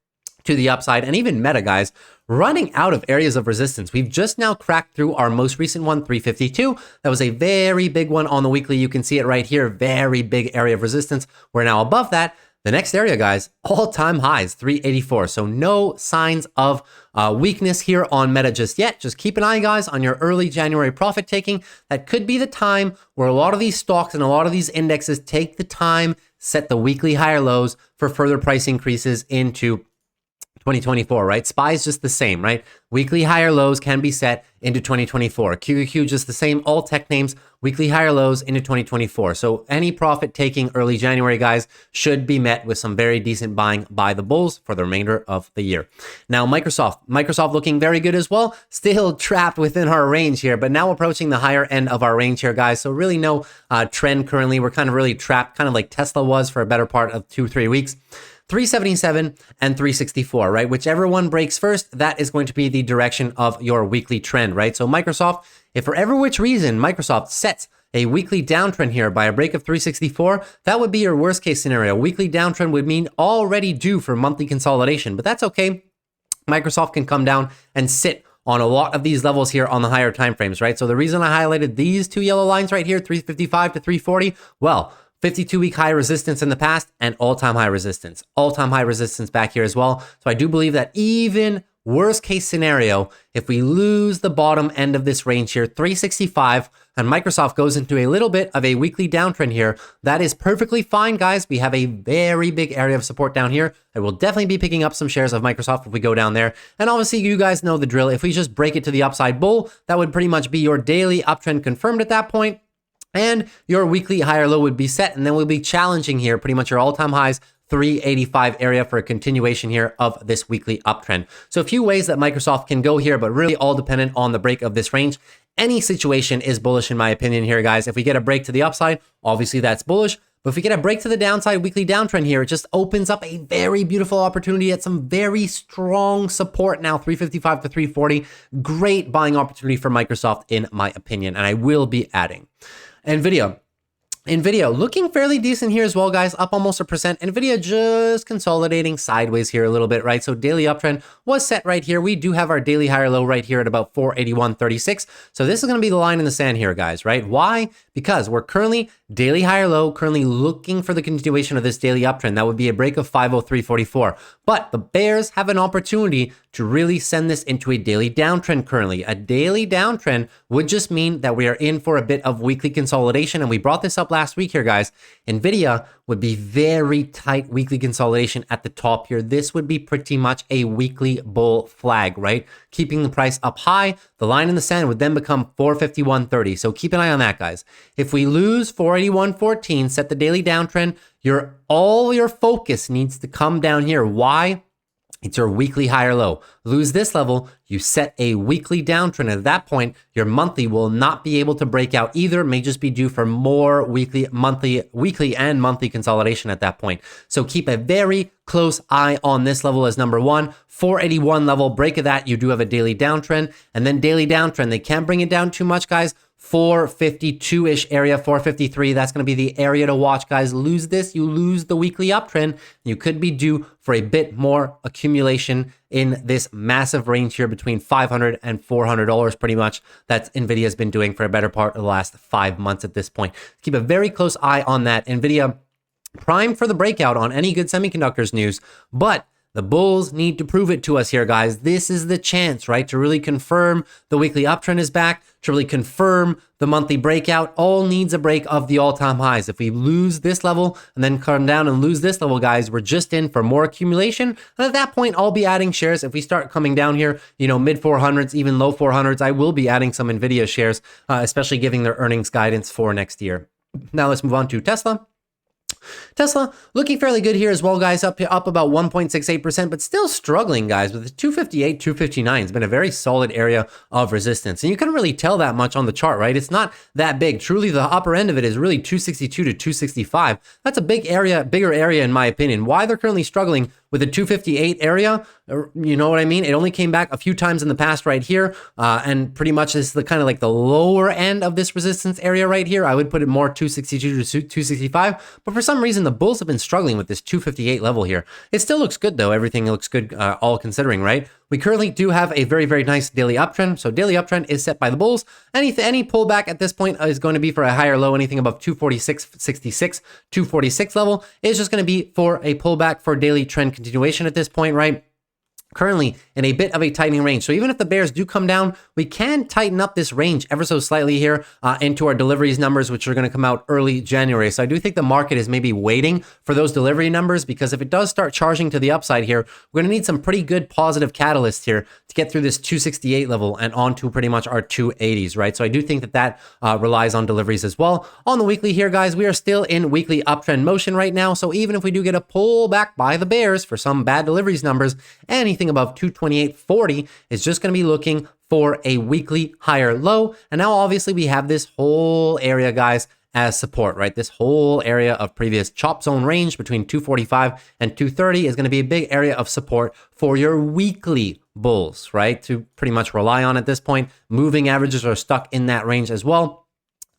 to the upside. And even Meta, guys, running out of areas of resistance. We've just now cracked through our most recent one, 352. That was a very big one on the weekly. You can see it right here, very big area of resistance. We're now above that. The next area, guys, all-time highs, 384. So no signs of weakness here on Meta just yet. Just keep an eye, guys, on your early January profit taking. That could be the time where a lot of these stocks and a lot of these indexes take the time, set the weekly higher lows for further price increases into 2024, right? SPY is just the same, right? Weekly higher lows can be set into 2024. QQQ just the same, all tech names, weekly higher lows into 2024. So any profit taking early January, guys, should be met with some very decent buying by the bulls for the remainder of the year. Now, Microsoft looking very good as well, still trapped within our range here, but now approaching the higher end of our range here, guys. So really no trend currently. We're kind of really trapped, kind of like Tesla was for a better part of 2-3 weeks. 377 and 364, right? Whichever one breaks first, that is going to be the direction of your weekly trend, right? So Microsoft, if for every which reason Microsoft sets a weekly downtrend here by a break of 364, that would be your worst case scenario. Weekly downtrend would mean already due for monthly consolidation, but that's okay. Microsoft can come down and sit on a lot of these levels here on the higher time frames, right? So the reason I highlighted these two yellow lines right here, 355 to 340, well, 52-week high resistance in the past and all-time high resistance. All-time high resistance back here as well. So I do believe that even worst case scenario, if we lose the bottom end of this range here, 365, and Microsoft goes into a little bit of a weekly downtrend here, that is perfectly fine, guys. We have a very big area of support down here. I will definitely be picking up some shares of Microsoft if we go down there. And obviously, you guys know the drill. If we just break it to the upside bull, that would pretty much be your daily uptrend confirmed at that point. And your weekly higher low would be set, and then we'll be challenging here pretty much your all-time highs, 385 area for a continuation here of this weekly uptrend. So a few ways that Microsoft can go here, but really all dependent on the break of this range. Any situation is bullish in my opinion here, guys. If we get a break to the upside, obviously that's bullish. But if we get a break to the downside, weekly downtrend here, it just opens up a very beautiful opportunity at some very strong support now, 355 to 340. Great buying opportunity for Microsoft in my opinion, and I will be adding. NVIDIA looking fairly decent here as well, guys, up almost 1%. NVIDIA just consolidating sideways here a little bit, right? So daily uptrend was set right here. We do have our daily higher low right here at about 481.36. So this is going to be the line in the sand here, guys, right? Why? Because we're currently daily higher low, currently looking for the continuation of this daily uptrend. That would be a break of 503.44. But the bears have an opportunity to really send this into a daily downtrend currently. A daily downtrend would just mean that we are in for a bit of weekly consolidation. And we brought this up last week here, guys. NVIDIA would be very tight weekly consolidation at the top here. This would be pretty much a weekly bull flag, right? Keeping the price up high. The line in the sand would then become 451.30. So keep an eye on that, guys. If we lose 481.14, set the daily downtrend, all your focus needs to come down here. Why? It's your weekly higher low. Lose this level, you set a weekly downtrend. At that point, your monthly will not be able to break out either. It may just be due for more weekly and monthly consolidation at that point. So keep a very close eye on this level as number one. 481 level, break of that, you do have a daily downtrend. And then daily downtrend, they can't bring it down too much, guys. 452-ish area, 453. That's going to be the area to watch, guys. Lose this, you lose the weekly uptrend. You could be due for a bit more accumulation in this massive range here between $500 and $400 pretty much. That's NVIDIA has been doing for a better part of the last 5 months at this point. Keep a very close eye on that. NVIDIA primed for the breakout on any good semiconductors news, but the bulls need to prove it to us here, guys. This is the chance, right, to really confirm the weekly uptrend is back, to really confirm the monthly breakout. All needs a break of the all-time highs. If we lose this level and then come down and lose this level, guys, we're just in for more accumulation. And at that point, I'll be adding shares. If we start coming down here, mid 400s, even low 400s, I will be adding some NVIDIA shares, especially giving their earnings guidance for next year. Now let's move on to Tesla. Tesla looking fairly good here as well, guys, up about 1.68%, but still struggling, guys, with the 258, 259. It's been a very solid area of resistance. And you couldn't really tell that much on the chart, right? It's not that big. Truly, the upper end of it is really 262 to 265. That's a bigger area in my opinion. Why they're currently struggling with the 258 area, you know what I mean? It only came back a few times in the past right here. And pretty much this is the kind of like the lower end of this resistance area right here. I would put it more 262 to 265. But for some reason, the bulls have been struggling with this 258 level here. It still looks good though. Everything looks good, all considering, right? We currently do have a very, very nice daily uptrend. So daily uptrend is set by the bulls. Any pullback at this point is going to be for a higher low. Anything above 246.66, 246 level is just going to be for a pullback for daily trend continuation at this point, right? currently in a bit of a tightening range. So even if the bears do come down, we can tighten up this range ever so slightly here into our deliveries numbers, which are going to come out early January. So I do think the market is maybe waiting for those delivery numbers, because if it does start charging to the upside here, we're going to need some pretty good positive catalysts here to get through this 268 level and onto pretty much our 280s, right? So I do think that that relies on deliveries as well. On the weekly here, guys, we are still in weekly uptrend motion right now. So even if we do get a pullback by the bears for some bad deliveries numbers, anything above 228.40 is just going to be looking for a weekly higher low. And now obviously we have this whole area, guys, as support, right? This whole area of previous chop zone range between 245 and 230 is going to be a big area of support for your weekly bulls, right? To pretty much rely on at this point. Moving averages are stuck in that range as well.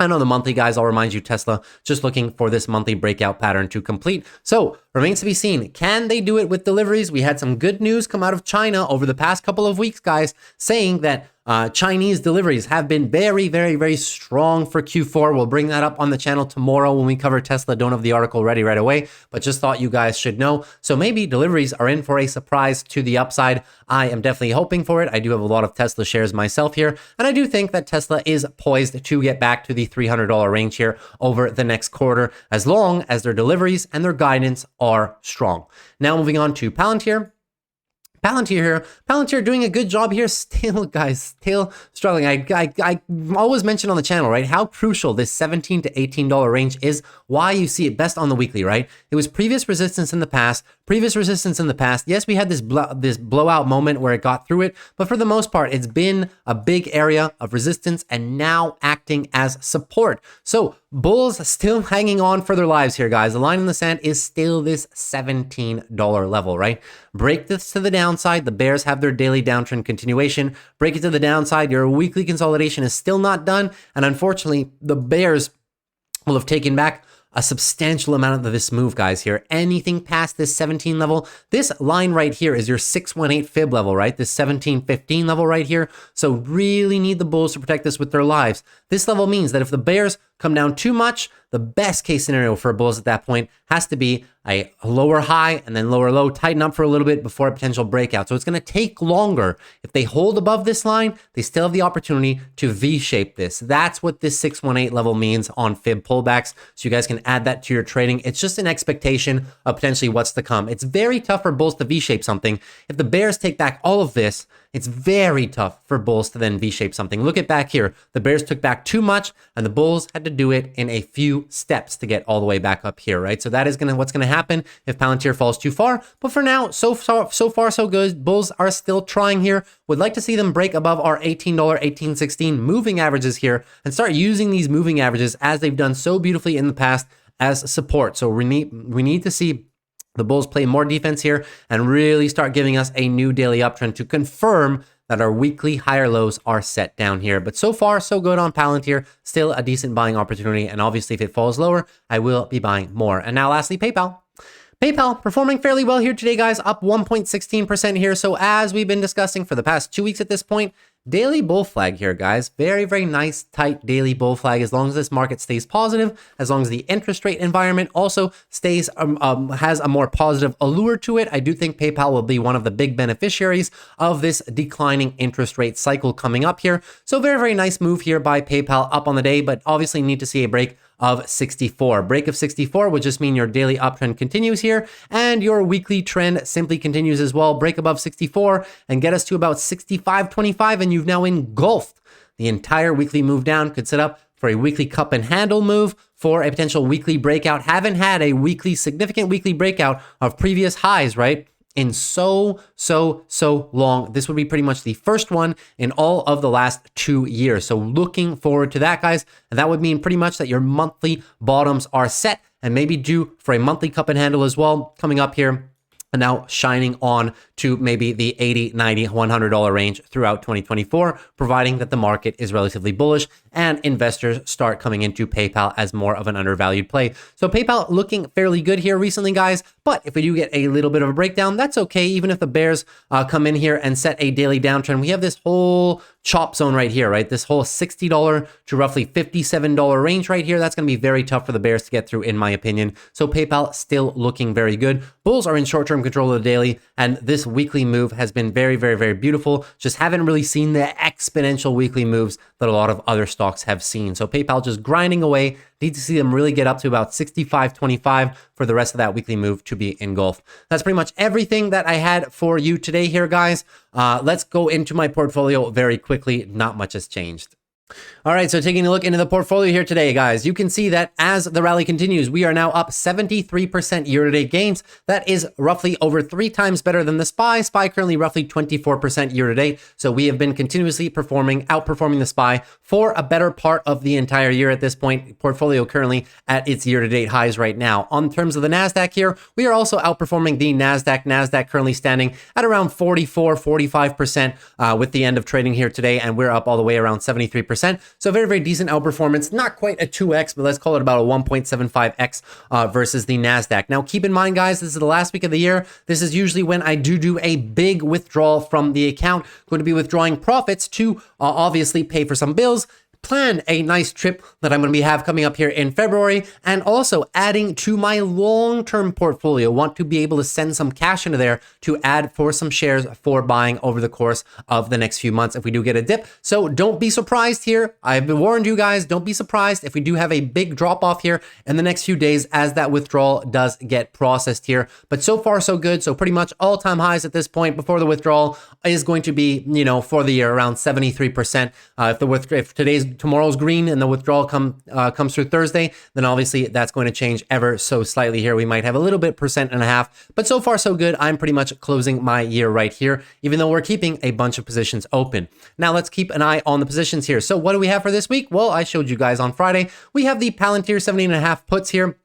And on the monthly, guys, I'll remind you, Tesla just looking for this monthly breakout pattern to complete. So remains to be seen. Can they do it with deliveries? We had some good news come out of China over the past couple of weeks, guys, saying that Chinese deliveries have been very, very, very strong for Q4. We'll bring that up on the channel tomorrow when we cover Tesla. Don't have the article ready right away, but just thought you guys should know. So maybe deliveries are in for a surprise to the upside. I am definitely hoping for it. I do have a lot of Tesla shares myself here, and I do think that Tesla is poised to get back to the $300 range here over the next quarter, as long as their deliveries and their guidance are strong. Now moving on to Palantir. Palantir doing a good job here. Still, guys, still struggling. I always mention on the channel, right, how crucial this $17 to $18 range is. Why you see it best on the weekly, right? It was previous resistance in the past. Yes, we had this blowout moment where it got through it, but for the most part, it's been a big area of resistance and now acting as support. So bulls still hanging on for their lives here, guys. The line in the sand is still this $17 level, right? Break this to the downside. The bears have their daily downtrend continuation. Break it to the downside. Your weekly consolidation is still not done. And unfortunately, the bears will have taken back a substantial amount of this move, guys, here. Anything past this 17 level, this line right here is your 618 fib level, right? This 1715 level right here. So really need the bulls to protect this with their lives. This level means that if the bears come down too much, the best case scenario for bulls at that point has to be a lower high and then lower low, tighten up for a little bit before a potential breakout. So it's going to take longer. If they hold above this line, they still have the opportunity to V-shape this. That's what this 618 level means on fib pullbacks. So you guys can add that to your trading. It's just an expectation of potentially what's to come. It's very tough for bulls to V-shape something. If the bears take back all of this, it's very tough for bulls to then V-shape something. Look at back here. The bears took back too much and the bulls had to do it in a few steps to get all the way back up here, right? So that is what's going to happen if Palantir falls too far. But for now, so far, so good. Bulls are still trying here. Would like to see them break above our $18, $18.16 moving averages here and start using these moving averages as they've done so beautifully in the past as support. So we need to see the bulls play more defense here and really start giving us a new daily uptrend to confirm that our weekly higher lows are set down here. But so far, so good on Palantir. Still a decent buying opportunity. And obviously, if it falls lower, I will be buying more. And now lastly, PayPal. PayPal performing fairly well here today, guys, up 1.16% here. So as we've been discussing for the past 2 weeks at this point, daily bull flag here, guys. Very, very nice, tight daily bull flag. As long as this market stays positive, as long as the interest rate environment also stays, has a more positive allure to it, I do think PayPal will be one of the big beneficiaries of this declining interest rate cycle coming up here. So very, very nice move here by PayPal up on the day, but obviously need to see a break of 64. Break of 64 would just mean your daily uptrend continues here and your weekly trend simply continues as well. Break above 64 and get us to about 65.25 and you've now engulfed the entire weekly move down. Could set up for a weekly cup and handle move for a potential weekly breakout. Haven't had a significant weekly breakout of previous highs, right? In so long. This would be pretty much the first one in all of the last 2 years. So looking forward to that, guys. And that would mean pretty much that your monthly bottoms are set and maybe due for a monthly cup and handle as well coming up here. And now shining on to maybe the $80, $90, $100 range throughout 2024, providing that the market is relatively bullish and investors start coming into PayPal as more of an undervalued play. So PayPal looking fairly good here recently, guys. But if we do get a little bit of a breakdown, that's okay. Even if the bears come in here and set a daily downtrend, we have this whole chop zone right here, right? This whole $60 to roughly $57 range right here. That's going to be very tough for the bears to get through, in my opinion. So PayPal still looking very good. Bulls are in short-term control of the daily, and this weekly move has been very, very, very beautiful. Just haven't really seen the exponential weekly moves that a lot of other stocks have seen. So PayPal just grinding away. Need to see them really get up to about 65.25 for the rest of that weekly move to be engulfed. That's pretty much everything that I had for you today here, guys. Let's go into my portfolio very quickly. Not much has changed. All right, so taking a look into the portfolio here today, guys, you can see that as the rally continues, we are now up 73% year-to-date gains. That is roughly over 3 times better than the SPY. SPY currently roughly 24% year-to-date. So we have been continuously outperforming the SPY for a better part of the entire year at this point. Portfolio currently at its year-to-date highs right now. On terms of the NASDAQ here, we are also outperforming the NASDAQ. NASDAQ currently standing at around 45% with the end of trading here today, and we're up all the way around 73%. So very, very decent outperformance. Not quite a 2x, but let's call it about a 1.75x versus the NASDAQ. Now, keep in mind, guys, this is the last week of the year. This is usually when I do a big withdrawal from the account. Going to be withdrawing profits to obviously pay for some bills, plan a nice trip that I'm going to have coming up here in February, and also adding to my long-term portfolio. Want to be able to send some cash into there to add for some shares for buying over the course of the next few months if we do get a dip. So don't be surprised here. I've warned you guys, don't be surprised if we do have a big drop off here in the next few days as that withdrawal does get processed here. But so far so good. So pretty much all-time highs at this point before the withdrawal is going to be, for the year around 73%. If tomorrow's green and the withdrawal comes through Thursday, then obviously that's going to change ever so slightly here. We might have a little bit 1.5%, but so far so good. I'm pretty much closing my year right here, even though we're keeping a bunch of positions open. Now let's keep an eye on the positions here. So what do we have for this week? Well, I showed you guys on Friday. We have the Palantir 17.5 puts here.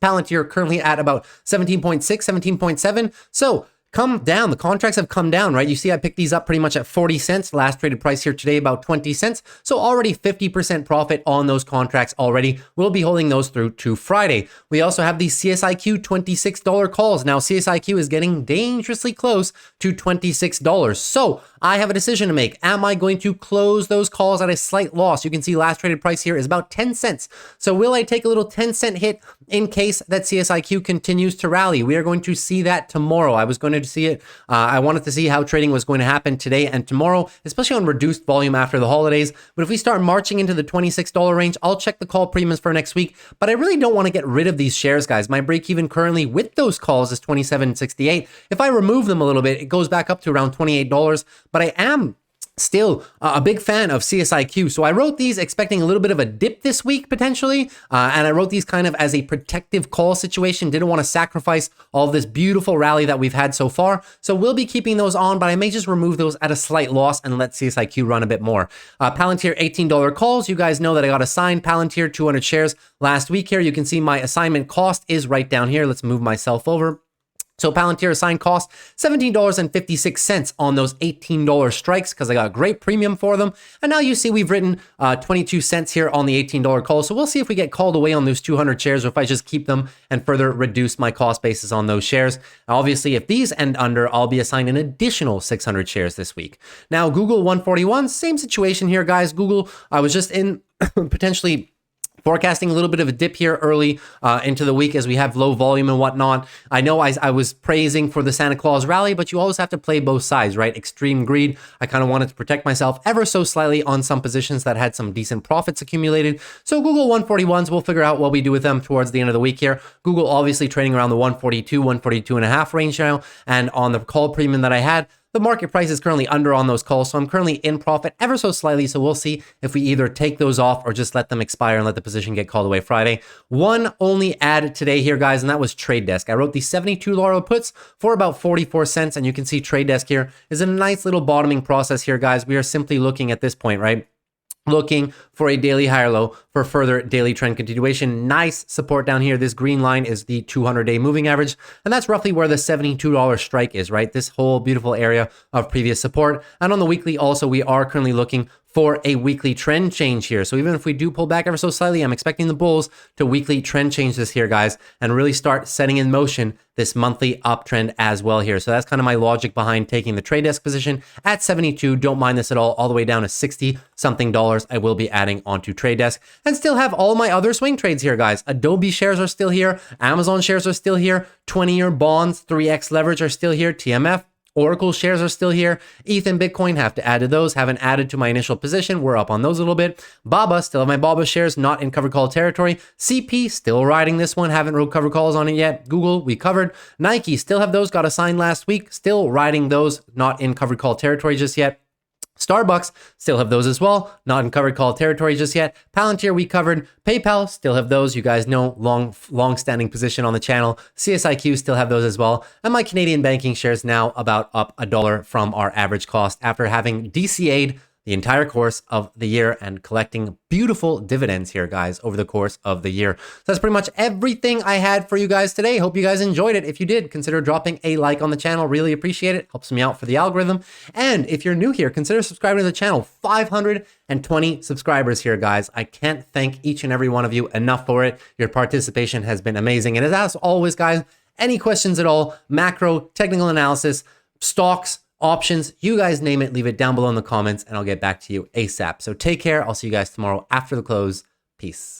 Palantir currently at about 17.6, 17.7. So come down. The contracts have come down, right? You see I picked these up pretty much at 40 cents. Last traded price here today about 20 cents. So already 50% profit on those contracts already. We'll be holding those through to Friday. We also have the CSIQ $26 calls. Now CSIQ is getting dangerously close to $26. So I have a decision to make. Am I going to close those calls at a slight loss? You can see last traded price here is about 10 cents. So will I take a little 10-cent hit in case that CSIQ continues to rally? We are going to see that tomorrow. I was going to see it. I wanted to see how trading was going to happen today and tomorrow, especially on reduced volume after the holidays. But if we start marching into the $26 range, I'll check the call premiums for next week. But I really don't want to get rid of these shares, guys. My break even currently with those calls is $27.68. If I remove them a little bit, it goes back up to around $28. But I am still a big fan of CSIQ. So I wrote these expecting a little bit of a dip this week potentially. And I wrote these kind of as a protective call situation. Didn't want to sacrifice all this beautiful rally that we've had so far. So we'll be keeping those on, but I may just remove those at a slight loss and let CSIQ run a bit more. Palantir $18 calls. You guys know that I got assigned Palantir 200 shares last week here. You can see my assignment cost is right down here. Let's move myself over. So Palantir assigned cost $17.56 on those $18 strikes because I got a great premium for them. And now you see we've written 22 cents here on the $18 call. So we'll see if we get called away on those 200 shares or if I just keep them and further reduce my cost basis on those shares. Obviously, if these end under, I'll be assigned an additional 600 shares this week. Now, Google 141, same situation here, guys. Google, I was just in potentially forecasting a little bit of a dip here early into the week as we have low volume and whatnot. I know I was praising for the Santa Claus rally, but you always have to play both sides, right? Extreme greed. I kind of wanted to protect myself ever so slightly on some positions that had some decent profits accumulated. So Google 141s, we'll figure out what we do with them towards the end of the week here. Google obviously trading around the 142, 142.5 range now. And on the call premium that I had, the market price is currently under on those calls, so I'm currently in profit ever so slightly, so we'll see if we either take those off or just let them expire and let the position get called away Friday. One only added today here, guys, and that was Trade Desk. I wrote the $72 puts for about 44 cents, and you can see Trade Desk here is a nice little bottoming process here, guys. We are simply looking at this point, right? Looking for a daily higher low for further daily trend continuation. Nice support down here. This green line is the 200-day moving average, and that's roughly where the $72 strike is, right? This whole beautiful area of previous support. And on the weekly also, we are currently looking for a weekly trend change here. So even if we do pull back ever so slightly, I'm expecting the bulls to weekly trend change this here, guys, and really start setting in motion this monthly uptrend as well here. So that's kind of my logic behind taking the Trade Desk position at 72. Don't mind this at all the way down to 60 something dollars. I will be adding onto Trade Desk and still have all my other swing trades here, guys. Adobe shares are still here. Amazon shares are still here. 20-year bonds, 3x leverage are still here. TMF. Oracle shares are still here. ETH and Bitcoin have to add to those. Haven't added to my initial position. We're up on those a little bit. BABA, still have my BABA shares, not in covered call territory. CP, still riding this one. Haven't wrote covered calls on it yet. Google, we covered. Nike, still have those. Got a sign last week. Still riding those, not in covered call territory just yet. Starbucks, still have those as well, not in covered call territory just yet. Palantir, we covered. PayPal, still have those. You guys know, long-standing position on the channel. CSIQ, still have those as well. And my Canadian banking shares now about up $1 from our average cost after having DCA'd the entire course of the year and collecting beautiful dividends here, guys, over the course of the year. So that's pretty much everything I had for you guys today. Hope you guys enjoyed it. If you did, consider dropping a like on the channel. Really appreciate it. Helps me out for the algorithm. And if you're new here, consider subscribing to the channel. 520 subscribers here, guys. I can't thank each and every one of you enough for it. Your participation has been amazing. And as always, guys, any questions at all, macro, technical analysis, stocks, options, you guys name it, leave it down below in the comments and I'll get back to you ASAP. So take care. I'll see you guys tomorrow after the close. Peace.